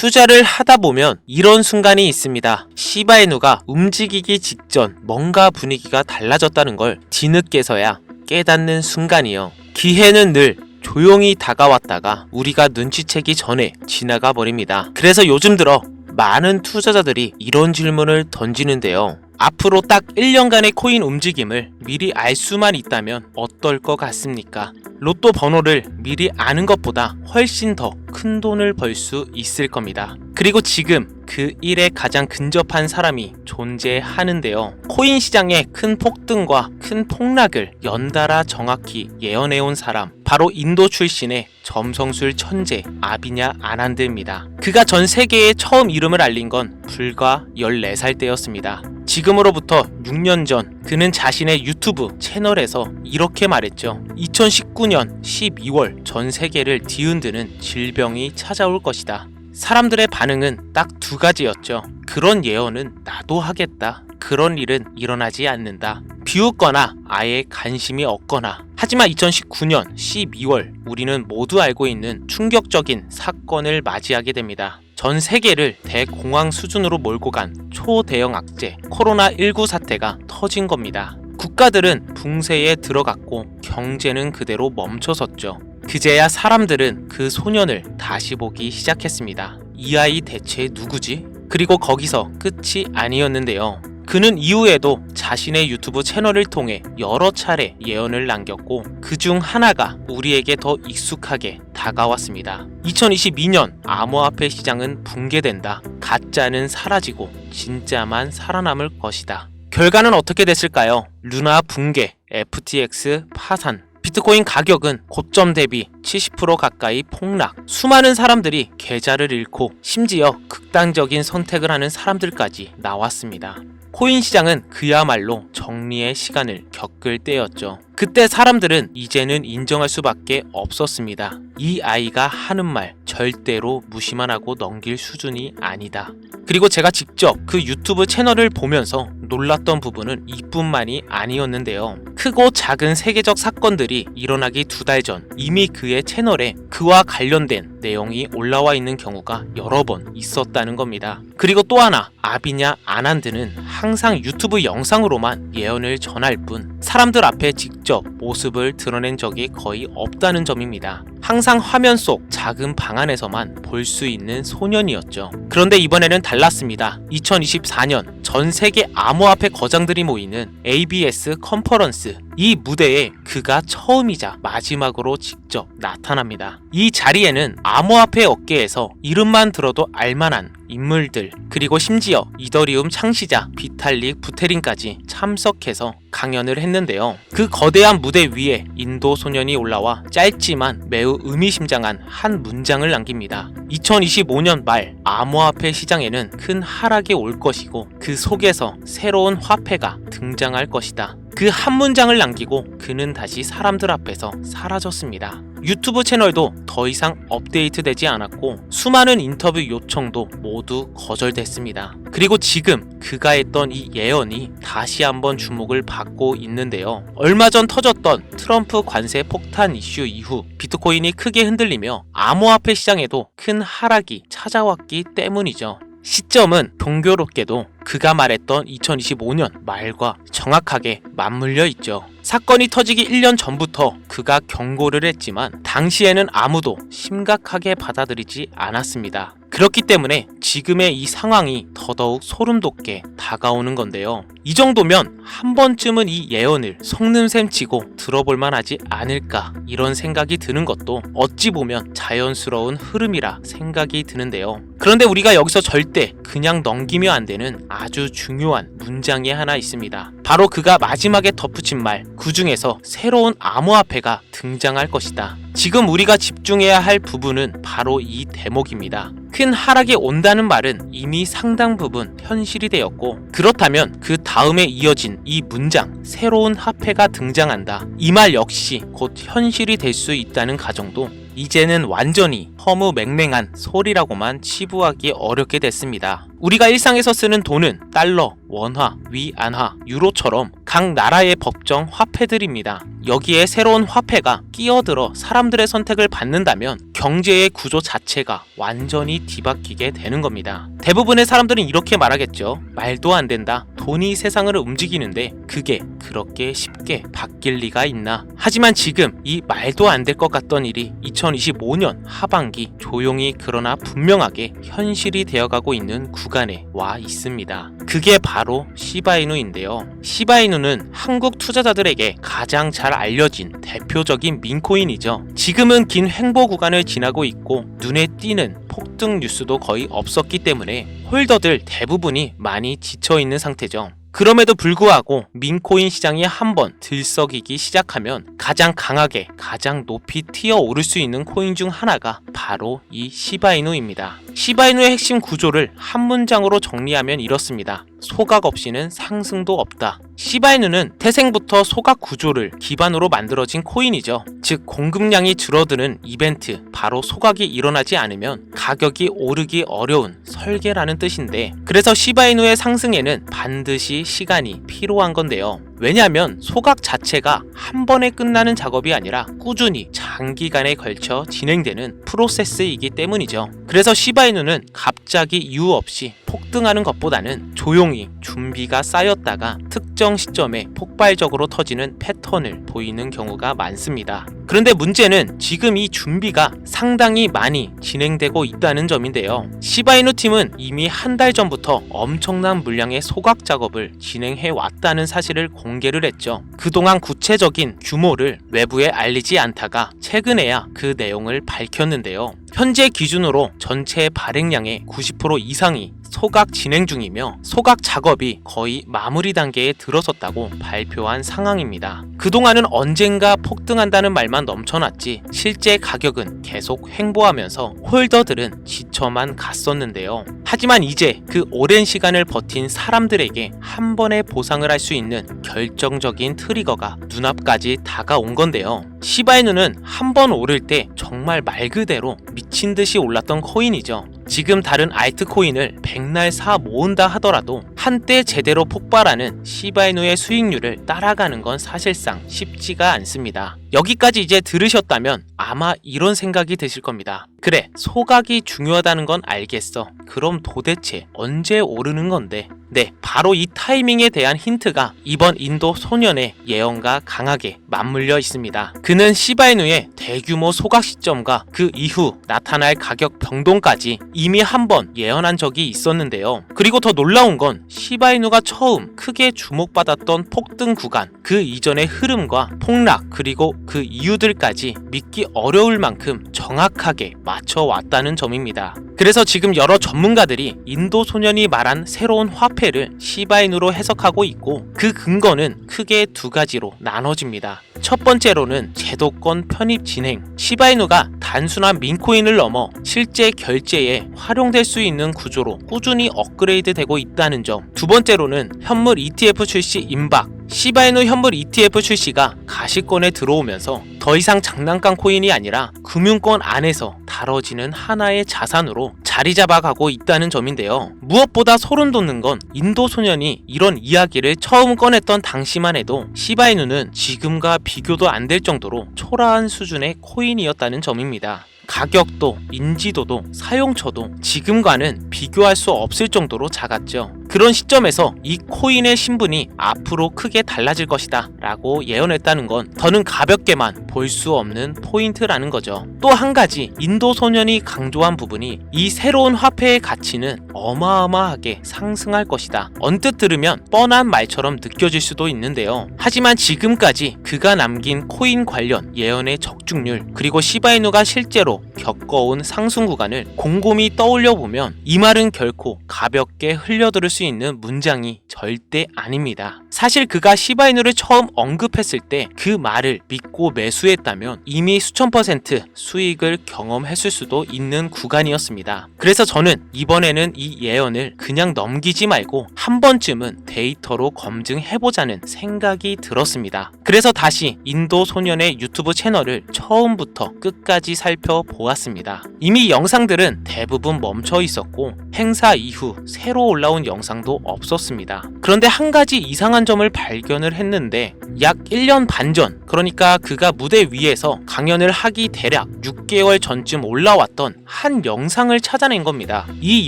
투자를 하다 보면 이런 순간이 있습니다. 시바이누가 움직이기 직전 뭔가 분위기가 달라졌다는 걸 뒤늦게서야 깨닫는 순간이요. 기회는 늘 조용히 다가왔다가 우리가 눈치채기 전에 지나가 버립니다. 그래서 요즘 들어 많은 투자자들이 이런 질문을 던지는데요. 앞으로 딱 1년간의 코인 움직임을 미리 알 수만 있다면 어떨 것 같습니까? 로또 번호를 미리 아는 것보다 훨씬 더 큰 돈을 벌 수 있을 겁니다. 그리고 지금 그 일에 가장 근접한 사람이 존재하는데요. 코인 시장의 큰 폭등과 큰 폭락을 연달아 정확히 예언해온 사람, 바로 인도 출신의 점성술 천재 아비냐 아난드입니다. 그가 전 세계에 처음 이름을 알린 건 불과 14살 때였습니다. 지금으로부터 6년 전 그는 자신의 유튜브 채널에서 이렇게 말했죠. 2019년 12월 전 세계를 뒤흔드는 질병이 찾아올 것이다. 사람들의 반응은 딱 두 가지였죠. 그런 예언은 나도 하겠다. 그런 일은 일어나지 않는다. 비웃거나 아예 관심이 없거나. 하지만 2019년 12월 우리는 모두 알고 있는 충격적인 사건을 맞이하게 됩니다. 전 세계를 대공황 수준으로 몰고 간 초대형 악재 코로나19 사태가 터진 겁니다. 국가들은 붕세에 들어갔고 경제는 그대로 멈춰섰죠. 그제야 사람들은 그 소년을 다시 보기 시작했습니다. 이 아이 대체 누구지? 그리고 거기서 끝이 아니었는데요. 그는 이후에도 자신의 유튜브 채널을 통해 여러 차례 예언을 남겼고 그 중 하나가 우리에게 더 익숙하게 다가왔습니다. 2022년 암호화폐 시장은 붕괴된다. 가짜는 사라지고 진짜만 살아남을 것이다. 결과는 어떻게 됐을까요? 루나 붕괴, FTX 파산, 비트코인 가격은 고점 대비 70% 가까이 폭락, 수많은 사람들이 계좌를 잃고 심지어 극단적인 선택을 하는 사람들까지 나왔습니다. 코인 시장은 그야말로 정리의 시간을 겪을 때였죠. 그때 사람들은 이제는 인정할 수밖에 없었습니다. 이 아이가 하는 말 절대로 무시만 하고 넘길 수준이 아니다. 그리고 제가 직접 그 유튜브 채널을 보면서 놀랐던 부분은 이뿐만이 아니었는데요. 크고 작은 세계적 사건들이 일어나기 2달 전 이미 그의 채널에 그와 관련된 내용이 올라와 있는 경우가 여러 번 있었다는 겁니다. 그리고 또 하나, 아비냐 아난드는 항상 유튜브 영상으로만 예언을 전할 뿐 사람들 앞에 직접 모습을 드러낸 적이 거의 없다는 점입니다. 항상 화면 속 작은 방 안에서만 볼 수 있는 소년이었죠. 그런데 이번에는 달랐습니다. 2024년 전 세계 암호화폐 거장들이 모이는 ABS 컨퍼런스, 이 무대에 그가 처음이자 마지막으로 직접 나타납니다. 이 자리에는 암호화폐 업계에서 이름만 들어도 알만한 인물들, 그리고 심지어 이더리움 창시자 비탈릭 부테린까지 참석해서 강연을 했는데요. 그 거대한 무대 위에 인도 소년이 올라와 짧지만 매우 의미심장한 한 문장을 남깁니다. 2025년 말 암호화폐 시장에는 큰 하락이 올 것이고 그 속에서 새로운 화폐가 등장할 것이다. 그 한 문장을 남기고 그는 다시 사람들 앞에서 사라졌습니다. 유튜브 채널도 더 이상 업데이트되지 않았고 수많은 인터뷰 요청도 모두 거절됐습니다. 그리고 지금 그가 했던 이 예언이 다시 한번 주목을 받고 있는데요. 얼마 전 터졌던 트럼프 관세 폭탄 이슈 이후 비트코인이 크게 흔들리며 암호화폐 시장에도 큰 하락이 찾아왔기 때문이죠. 시점은 동교롭게도 그가 말했던 2025년 말과 정확하게 맞물려 있죠. 사건이 터지기 1년 전부터 그가 경고를 했지만 당시에는 아무도 심각하게 받아들이지 않았습니다. 그렇기 때문에 지금의 이 상황이 더더욱 소름 돋게 다가오는 건데요. 이 정도면 한 번쯤은 이 예언을 속는셈 치고 들어볼만 하지 않을까, 이런 생각이 드는 것도 어찌 보면 자연스러운 흐름이라 생각이 드는데요. 그런데 우리가 여기서 절대 그냥 넘기면 안 되는 아주 중요한 문장이 하나 있습니다. 바로 그가 마지막에 덧붙인 말, 그 중에서 새로운 암호화폐가 등장할 것이다. 지금 우리가 집중해야 할 부분은 바로 이 대목입니다. 큰 하락이 온다는 말은 이미 상당 부분 현실이 되었고, 그렇다면 그 다음에 이어진 이 문장, 새로운 화폐가 등장한다, 이 말 역시 곧 현실이 될 수 있다는 가정도 이제는 완전히 허무맹맹한 소리라고만 치부하기 어렵게 됐습니다. 우리가 일상에서 쓰는 돈은 달러, 원화, 위안화, 유로처럼 각 나라의 법정 화폐들입니다. 여기에 새로운 화폐가 끼어들어 사람들의 선택을 받는다면 경제의 구조 자체가 완전히 뒤바뀌게 되는 겁니다. 대부분의 사람들은 이렇게 말하겠죠. 말도 안 된다. 돈이 세상을 움직이는데 그게 그렇게 쉽게 바뀔 리가 있나. 하지만 지금 이 말도 안 될 것 같던 일이 2025년 하반기 조용히 그러나 분명하게 현실이 되어가고 있는 구간에 와 있습니다. 그게 바로 시바이누인데요. 시바이누는 한국 투자자들에게 가장 잘 알려진 대표적인 민코인이죠. 지금은 긴 횡보 구간을 지나고 있고 눈에 띄는 폭등 뉴스도 거의 없었기 때문에 홀더들 대부분이 많이 지쳐있는 상태죠. 그럼에도 불구하고 민코인 시장이 한번 들썩이기 시작하면 가장 강하게 가장 높이 튀어오를 수 있는 코인 중 하나가 바로 이 시바이누입니다. 시바이누의 핵심 구조를 한 문장으로 정리하면 이렇습니다. 소각 없이는 상승도 없다. 시바이누는 태생부터 소각 구조를 기반으로 만들어진 코인이죠. 즉 공급량이 줄어드는 이벤트, 바로 소각이 일어나지 않으면 가격이 오르기 어려운 설계라는 뜻인데, 그래서 시바이누의 상승에는 반드시 시간이 필요한 건데요. 왜냐하면 소각 자체가 한 번에 끝나는 작업이 아니라 꾸준히 장기간에 걸쳐 진행되는 프로세스이기 때문이죠. 그래서 시바이누는 갑자기 이유 없이 폭등하는 것보다는 조용히 준비가 쌓였다가 특정 시점에 폭발적으로 터지는 패턴을 보이는 경우가 많습니다. 그런데 문제는 지금 이 준비가 상당히 많이 진행되고 있다는 점인데요. 시바이누 팀은 이미 한 달 전부터 엄청난 물량의 소각 작업을 진행해 왔다는 사실을 공개를 했죠. 그동안 구체적인 규모를 외부에 알리지 않다가 최근에야 그 내용을 밝혔는데요. 현재 기준으로 전체 발행량의 90% 이상이 소각 진행 중이며 소각 작업이 거의 마무리 단계에 들어섰다고 발표한 상황입니다. 그동안은 언젠가 폭등한다는 말만 넘쳐났지 실제 가격은 계속 횡보하면서 홀더들은 지쳐만 갔었는데요. 하지만 이제 그 오랜 시간을 버틴 사람들에게 한 번에 보상을 할 수 있는 결정적인 트리거가 눈앞까지 다가온 건데요. 시바이누는 한 번 오를 때 정말 말 그대로 미친 듯이 올랐던 코인이죠. 지금 다른 알트코인을 백날 사 모은다 하더라도 한때 제대로 폭발하는 시바이누의 수익률을 따라가는 건 사실상 쉽지가 않습니다. 여기까지 이제 들으셨다면 아마 이런 생각이 드실 겁니다. 그래, 소각이 중요하다는 건 알겠어. 그럼 도대체 언제 오르는 건데? 네, 바로 이 타이밍에 대한 힌트가 이번 인도 소년의 예언과 강하게 맞물려 있습니다. 그는 시바이누의 대규모 소각 시점과 그 이후 나타날 가격 변동까지 이미 한번 예언한 적이 있었는데요. 그리고 더 놀라운 건 시바이누가 처음 크게 주목받았던 폭등 구간, 그 이전의 흐름과 폭락, 그리고 그 이유들까지 믿기 어려울 만큼 정확하게 맞춰왔다는 점입니다. 그래서 지금 여러 전문가들이 인도 소년이 말한 새로운 화폐를 시바이누로 해석하고 있고, 그 근거는 크게 두 가지로 나눠집니다. 첫 번째로는 제도권 편입 진행, 시바이누가 단순한 민코인을 넘어 실제 결제에 활용될 수 있는 구조로 꾸준히 업그레이드 되고 있다는 점. 두 번째로는 현물 ETF 출시 임박, 시바이누 현물 ETF 출시가 가시권에 들어오면서 더 이상 장난감 코인이 아니라 금융권 안에서 다뤄지는 하나의 자산으로 자리 잡아가고 있다는 점인데요. 무엇보다 소름 돋는 건 인도 소년이 이런 이야기를 처음 꺼냈던 당시만 해도 시바이누는 지금과 비교도 안 될 정도로 초라한 수준의 코인이었다는 점입니다. 가격도, 인지도도, 사용처도 지금과는 비교할 수 없을 정도로 작았죠. 그런 시점에서 이 코인의 신분이 앞으로 크게 달라질 것이다 라고 예언했다는 건 더는 가볍게만 볼 수 없는 포인트라는 거죠. 또 한 가지 인도 소년이 강조한 부분이 이 새로운 화폐의 가치는 어마어마하게 상승할 것이다. 언뜻 들으면 뻔한 말처럼 느껴질 수도 있는데요. 하지만 지금까지 그가 남긴 코인 관련 예언의 적중률, 그리고 시바이누가 실제로 겪어온 상승 구간을 곰곰이 떠올려 보면 이 말은 결코 가볍게 흘려들을 수 있는 문장이 절대 아닙니다. 사실 그가 시바이누를 처음 언급했을 때 그 말을 믿고 매수했다면 이미 수천 % 수익을 경험했을 수도 있는 구간이었습니다. 그래서 저는 이번에는 이 예언을 그냥 넘기지 말고 한 번쯤은 데이터로 검증해보자는 생각이 들었습니다. 그래서 다시 인도 소년의 유튜브 채널을 처음부터 끝까지 살펴보았습니다. 이미 영상들은 대부분 멈춰 있었고 행사 이후 새로 올라온 영상도 없었습니다. 그런데 한 가지 이상한 점을 발견을 했는데 약 1년 반 전, 그러니까 그가 무대 위에서 강연을 하기 대략 6개월 전쯤 올라왔던 한 영상을 찾아낸 겁니다. 이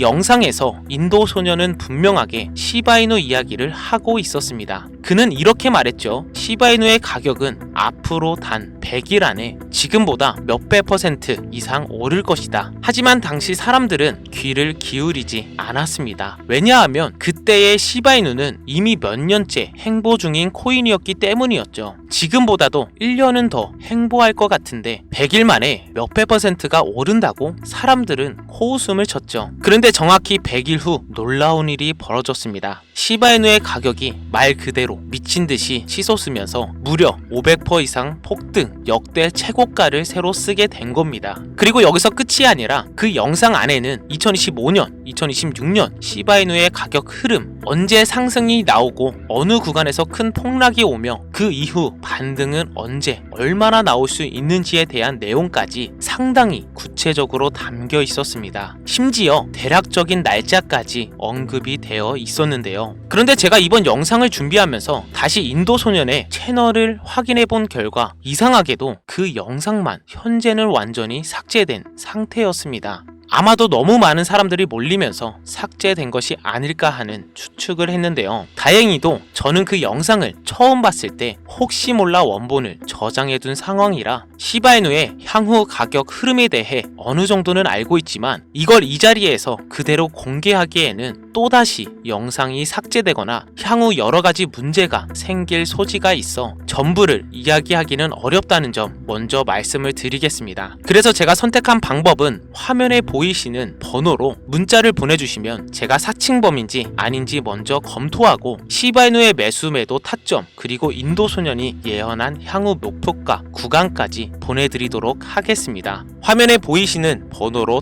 영상에서 인도 소년은 분명하게 시바이누 이야기를 하고 있었습니다. 그는 이렇게 말했죠. 시바이누의 가격은 앞으로 단 100일 안에 지금보다 몇백 % 이상 오를 것이다. 하지만 당시 사람들은 귀를 기울이지 않았습니다. 왜냐하면 그때의 시바이누는 이미 몇 년째 행보 중인 코인이었기 때문이었죠. 지금보다도 1년은 더 행보할 것 같은데 100일 만에 몇백 %가 오른다고 사람들은 코웃음을 쳤죠. 그런데 정확히 100일 후 놀라운 일이 벌어졌습니다. 시바이누의 가격이 말 그대로 미친 듯이 치솟으면서 무려 500% 이상 폭등, 역대 최고가를 새로 쓰게 된 겁니다. 그리고 여기서 끝이 아니라 그 영상 안에는 2025년, 2026년 시바이누의 가격 흐름, 언제 상승이 나오고 어느 구간에서 큰 폭락이 오며 그 이후 반등은 언제, 얼마나 나올 수 있는지에 대한 내용까지 상당히 구체적으로 담겨 있었습니다. 심지어 대략적인 날짜까지 언급이 되어 있었는데요. 그런데 제가 이번 영상을 준비하면서 다시 인도 소년의 채널을 확인해 본 결과 이상하게도 그 영상만 현재는 완전히 삭제된 상태였습니다. 아마도 너무 많은 사람들이 몰리면서 삭제된 것이 아닐까 하는 추측을 했는데요. 다행히도 저는 그 영상을 처음 봤을 때 혹시 몰라 원본을 저장해둔 상황이라 시바이누의 향후 가격 흐름에 대해 어느 정도는 알고 있지만 이걸 이 자리에서 그대로 공개하기에는 또다시 영상이 삭제되거나 향후 여러 가지 문제가 생길 소지가 있어 전부를 이야기하기는 어렵다는 점 먼저 말씀을 드리겠습니다. 그래서 제가 선택한 방법은 화면에 보이시는 번호로 문자를 보내주시면 제가 사칭범인지 아닌지 먼저 검토하고 시바이누의 매수 매도 타점 그리고 인도 소년이 예언한 향후 목표가 구간까지 보내드리도록 하겠습니다. 화면에 보이시는 번호로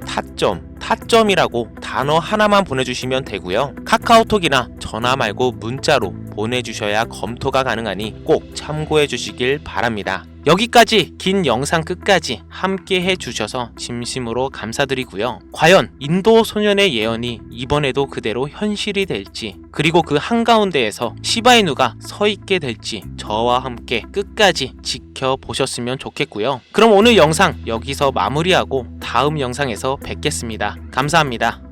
타점이라고 단어 하나만 보내주시면 되고요. 카카오톡이나 전화 말고 문자로 보내주셔야 검토가 가능하니 꼭 참고해 주시길 바랍니다. 여기까지 긴 영상 끝까지 함께 해주셔서 진심으로 감사드리고요. 과연 인도 소년의 예언이 이번에도 그대로 현실이 될지 그리고 그 한가운데에서 시바이누가 서 있게 될지 저와 함께 끝까지 지켜보셨으면 좋겠고요. 그럼 오늘 영상 여기서 마무리하고 다음 영상에서 뵙겠습니다. 감사합니다.